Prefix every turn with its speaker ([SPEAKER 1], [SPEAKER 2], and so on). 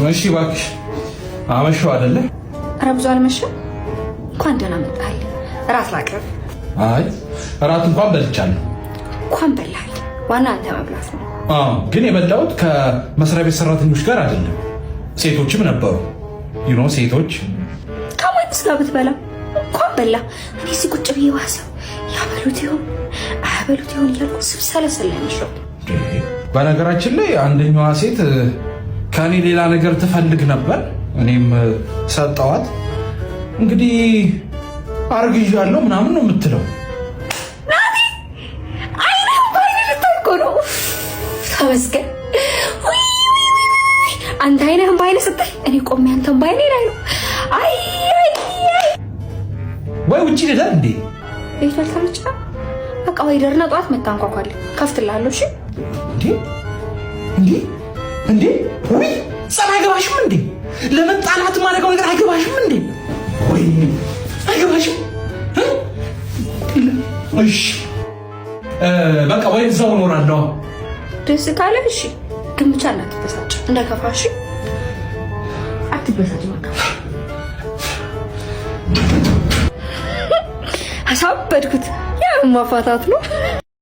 [SPEAKER 1] እሺ እባክሽ አመሸው አይደለ?
[SPEAKER 2] ኧረ ብዙ አልመሸም። እንኳን ደህና መጣህ። እራት ላቅርብ?
[SPEAKER 1] አይ እራት እንኳን በልቻለሁ።
[SPEAKER 2] እንኳን በላህ። ዋና አንተ መብላት ነው።
[SPEAKER 1] ግን የበላሁት ከመስሪያ ቤት ሰራተኞች ጋር አይደለም። ሴቶችም ነበሩ። ሴቶች
[SPEAKER 2] ከማንስ ጋር ብትበላ እንኳን በላህ። እኔ እዚህ ቁጭ ብዬ ዋሰው ያበሉት ይሆን አያበሉት ይሆን እያልኩ ስብሰለሰል ያመሸው።
[SPEAKER 1] በነገራችን ላይ አንደኛዋ ሴት ከኔ ሌላ ነገር ትፈልግ ነበር። እኔም ሰጠዋት። እንግዲህ አርግዣለሁ ምናምን ነው የምትለው።
[SPEAKER 2] ናቲ አይነው ባይኔ ልታይኮ ነው። ተመስገን። አንተ አይነህም ባይኔ ስትል እኔ ቆሜ አንተም ባይኔ ላይ ነው። አይ
[SPEAKER 1] ወይ ውጪ ልደር እንዴ?
[SPEAKER 2] ቤት አልተመቸ በቃ ወይ ደርና ጠዋት መታንኳኳል ከፍትልሃለሁ። እሺ
[SPEAKER 1] እንዴ ወይ ጸብ አይገባሽም እንዴ? ለመጣላት ማድረገው ነገር አይገባሽም እንዴ? ወይ አይገባሽም? እሺ በቃ ወይ እዛው እኖራለሁ።
[SPEAKER 2] ደስ ካለ እሺ፣ ግን ብቻ እንዳትበሳጭ እንደከፋሽ። አትበሳጭ በቃ። አሳበድኩት። ያ ማፋታት ነው።